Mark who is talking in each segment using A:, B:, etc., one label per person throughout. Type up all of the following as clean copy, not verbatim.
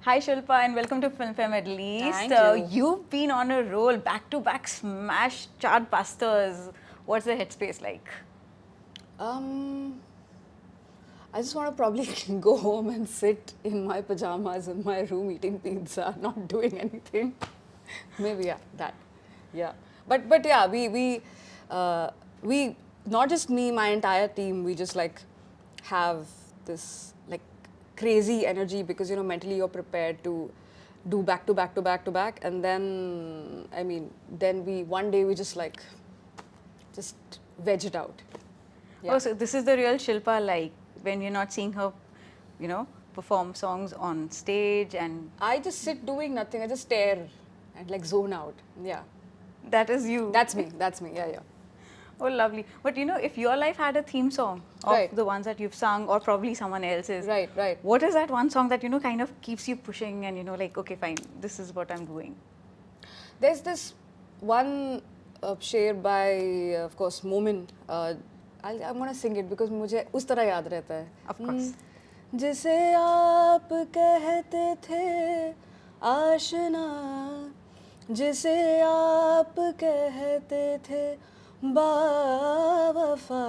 A: Hi Shilpa and welcome to Filmfare Middle East.
B: Thank you.
A: You've been on a roll, back-to-back smash chart busters. What's the headspace like?
B: I just want to probably go home and sit in my pajamas in my room eating pizza, not doing anything. Maybe that. Yeah, but yeah, we not just me, my entire team. We just like have this like crazy energy because mentally you're prepared to do back to back to back to back, and then then we one day we just veg it out. Yeah.
A: Oh, so this is the real Shilpa, like when you're not seeing her, perform songs on stage, and
B: I just sit doing nothing. I just stare and like zone out. Yeah.
A: that is you.
B: That's me. That's me. Yeah.
A: Oh, lovely. But if your life had a theme song of
B: Right.
A: the ones that you've sung, or probably someone else's,
B: Right.
A: what is that one song that kind of keeps you pushing and like, okay, fine, this is what I'm doing?
B: There's this one share by, of course, Momin. I'm gonna sing it because मुझे उस तरह याद रहता है.
A: Of course.
B: जिसे आप कहते थे आशना, जिसे आप कहते थे बावफा,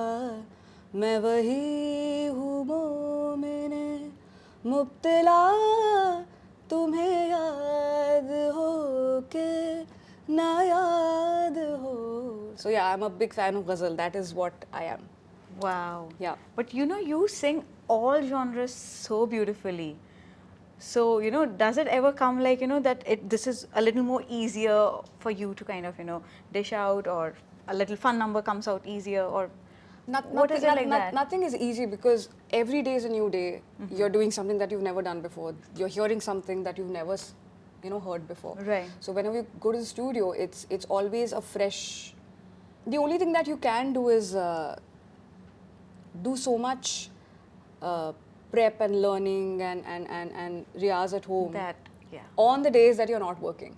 B: मैं वही हूँ मोमिने मुब्तला, तुम्हें याद हो के ना याद हो. So yeah, I'm a big fan of ghazal. That is what I am.
A: Wow.
B: Yeah.
A: But you sing all genres so beautifully. So, does it ever come like, that this is a little more easier for you to kind of, dish out, or a little fun number comes out easier, or what is it like that?
B: Nothing is easy because every day is a new day.
A: Mm-hmm.
B: You're doing something that you've never done before. You're hearing something that you've never, heard before.
A: Right.
B: So whenever you go to the studio, it's always a fresh. The only thing that you can do is do so much prep and learning and riyaz at home.
A: That, yeah.
B: On the days that you're not working.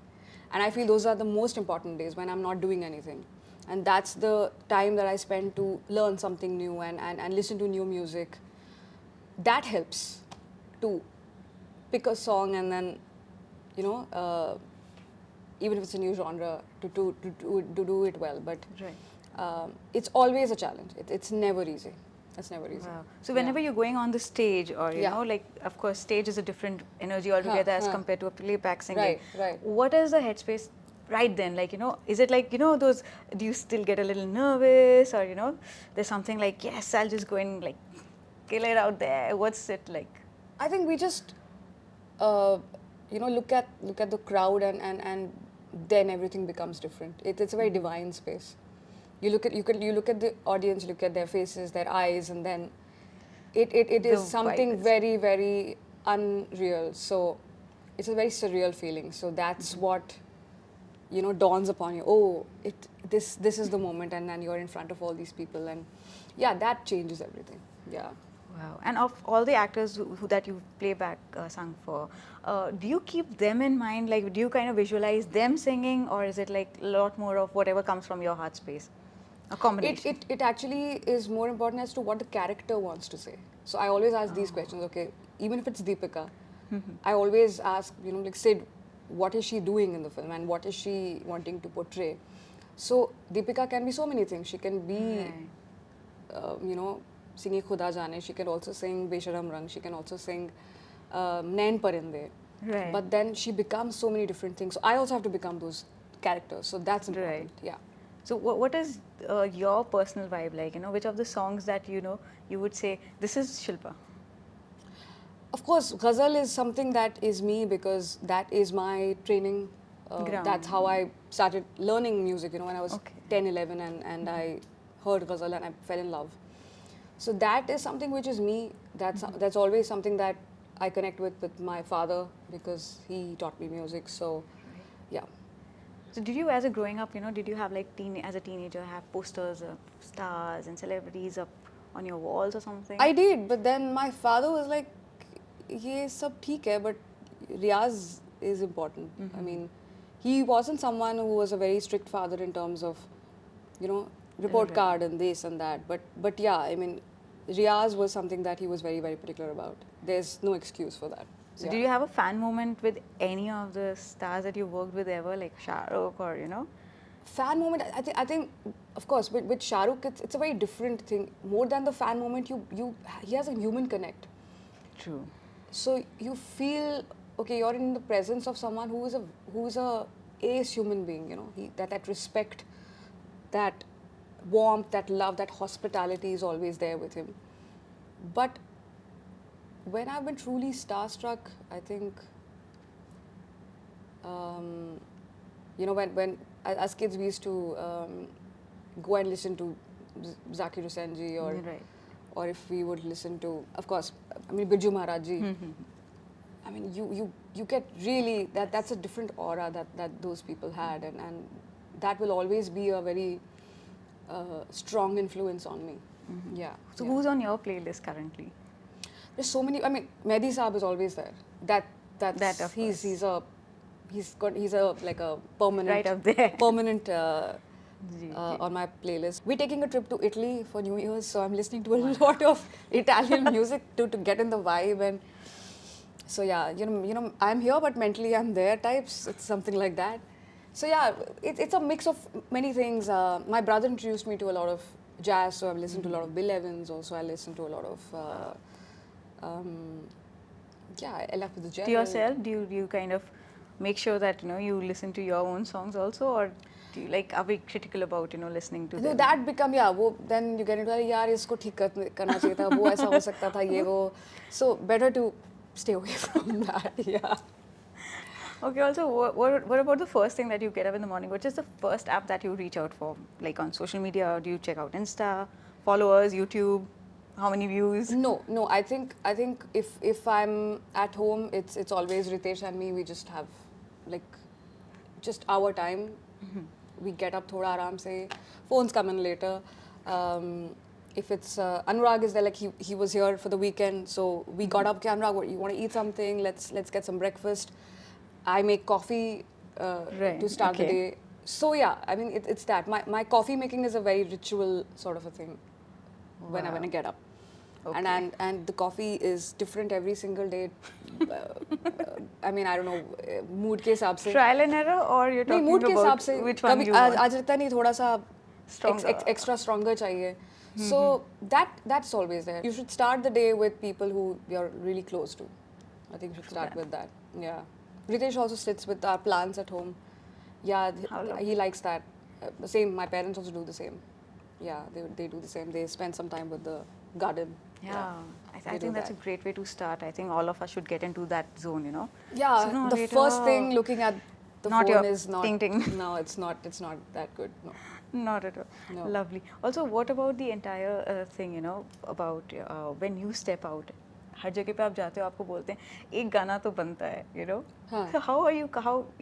B: And I feel those are the most important days when I'm not doing anything. And that's the time that I spend to learn something new and listen to new music. That helps to pick a song and then, even if it's a new genre, to do it well. But
A: Right.
B: It's always a challenge. It's never easy. It's never easy.
A: Wow. So whenever you're going on the stage, or like, of course, stage is a different energy altogether as compared to a playback singing.
B: Right.
A: What is the headspace right then? Like, is it like, those, do you still get a little nervous, or, there's something like, yes, I'll just go and like kill it out there. What's it like?
B: I think we just, look at the crowd and then everything becomes different. It's a very divine space. You look at the audience, you look at their faces, their eyes, and then it is something very, very unreal. So it's a very surreal feeling. So that's what dawns upon you. Oh, this is the moment, and then you're in front of all these people, and yeah, that changes everything. Yeah.
A: Wow. And of all the actors who that you playback sung for, do you keep them in mind? Like, do you kind of visualize them singing, or is it like a lot more of whatever comes from your heart space? A combination.
B: It actually is more important as to what the character wants to say. So I always ask these questions. Okay, even if it's Deepika, I always ask, like, Sid, what is she doing in the film and what is she wanting to portray? So Deepika can be so many things. She can be, singing Khuda Jaane. She can also sing Besharam Rang. She can also sing Nain Parinde.
A: Right.
B: But then she becomes so many different things. So I also have to become those characters. So that's important.
A: Right.
B: Yeah.
A: So what is your personal vibe like? Which of the songs that you would say this is Shilpa?
B: Of course, ghazal is something that is me because that is my training. That's how I started learning music. When I was 10, 11, and I heard ghazal and I fell in love. So that is something which is me. That's always something that I connect with my father because he taught me music. So, yeah.
A: So did you, as a growing up, did you have like as a teenager have posters of stars and celebrities up on your walls or something?
B: I did, but then my father was like, "Ye sab theek hai, but riyaz is important." I mean, he wasn't someone who was a very strict father in terms of, report card and this and that. But yeah, I mean, riyaz was something that he was very, very particular about. There's no excuse for that.
A: So do you have a fan moment with any of the stars that you worked with ever, like Shah Rukh or, you know?
B: Fan moment, I think, of course, with Shah Rukh, it's a very different thing. More than the fan moment, he has a human connect.
A: True.
B: So you feel, okay, you're in the presence of someone who is a ace human being, you know, that respect, that warmth, that love, that hospitality is always there with him. But when I've been truly starstruck, I think, you know, when as kids we used to go and listen to Zakir Hussain ji, or if we would listen to, of course, I mean, Birju Maharaj ji. I mean, you get really, that's a different aura that those people had, and that will always be a very strong influence on me. Yeah.
A: So who's on your playlist currently?
B: There's so many. I mean, Mehdi Saab is always there. He's a like a permanent,
A: right up there.
B: Permanent on my playlist. We're taking a trip to Italy for New Year's, so I'm listening to a lot of Italian music to get in the vibe. And so yeah, you know, I'm here but mentally I'm there types. It's something like that. So yeah, it's a mix of many things. My brother introduced me to a lot of jazz, so I've listened to a lot of Bill Evans. Also, I listen to a lot of Ella Fitzgerald.
A: To yourself, do you kind of make sure that, you know, you listen to your own songs also, or do you, like, are we critical about, you know, listening to them?
B: No, that become, yeah, then you get into like, yaar, isko theek karna chahiye tha, wo aisa ho sakta tha, ye wo. So better to stay away from that. Yeah.
A: Okay, also, what about the first thing that you get up in the morning? Which is the first app that you reach out for? Like on social media, do you check out Insta, followers, YouTube? How many views?
B: No. I think if I'm at home, it's always Ritesh and me. We just have like just our time. We get up thoda aaram se. Phones come in later. If it's Anurag is there, like he was here for the weekend, so we got up. Anurag, you want to eat something? Let's get some breakfast. I make coffee to start the day. So yeah, I mean it's that. My coffee making is a very ritual sort of a thing. When I get up. Okay. And the coffee is different every single day. I mean, I don't know, mood ke hisab se.
A: Trial and error, or you're talking
B: mood ke
A: about
B: hisab se,
A: which one you want?
B: Aaj rehta nahi, thoda sa extra stronger chahiye. So that's always there. You should start the day with people who you're really close to. I think you should start with that. Yeah. Ritesh also sits with our plants at home. Yeah, he likes that. Same, my parents also do the same. Yeah, they do the same. They spend some time with the garden.
A: Yeah. I think that's a great way to start. I think all of us should get into that zone, you know.
B: Yeah, so the first thing looking at the phone is not.
A: Ting.
B: No, it's not that good. No.
A: Not at all. No. Lovely. Also, what about the entire thing, you know, about when you step out? हर जगह पे आप जाते हो, आपको बोलते हैं एक गाना तो बनता है, you know. So how you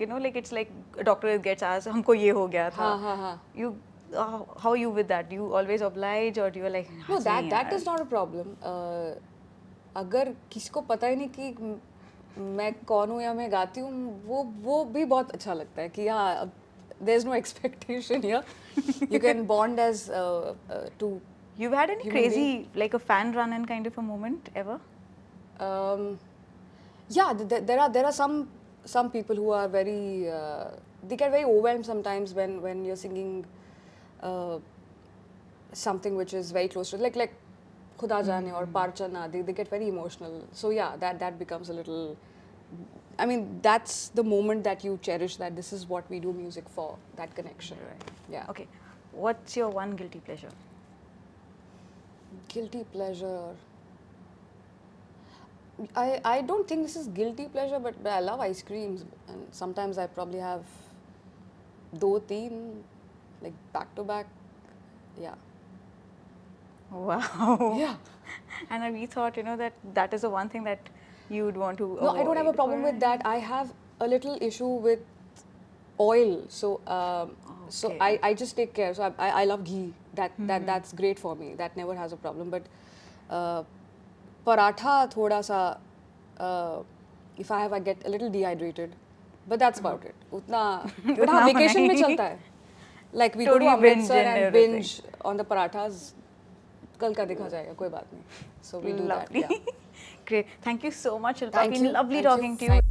A: know, like it's like a doctor gets asked, हमको ये हो गया था. You how are you with that? Do you always oblige, or do you like?
B: No, that is not a problem. अगर किसी को पता ही नहीं कि मैं कौन हूँ या मैं गाती हूँ, वो भी बहुत अच्छा लगता है कि हाँ, there's no expectation here. You can bond as two.
A: You've had any crazy, like a fan run-in kind of a moment ever?
B: Yeah, there are some people who are very they get very overwhelmed sometimes when you're singing something which is very close to like Khuda Jaane or Parchana. They get very emotional. So yeah, that becomes a little. I mean, that's the moment that you cherish. That this is what we do music for. That connection.
A: Right.
B: Yeah.
A: Okay. What's your one guilty pleasure?
B: Guilty pleasure. I don't think this is guilty pleasure, but I love ice creams, and sometimes I probably have 2-3 like back to back. Yeah.
A: Wow.
B: Yeah.
A: And we thought, you know, that is the one thing that you would want to
B: No, I don't have a problem with that. I have a little issue with oil, so so I just take care. So I love ghee. That's great for me. That never has a problem. But paratha thoda sa if I get a little dehydrated, but that's about it. Utna vacation mein chalta hai. Like we go to Amritsar and binge on the parathas. कल का देखा जाएगा, कोई बात नहीं. So we do that. Yeah.
A: Great. Thank you so much, Shilpa.
B: Thank
A: It's been
B: you.
A: lovely
B: Thank you.
A: talking to you.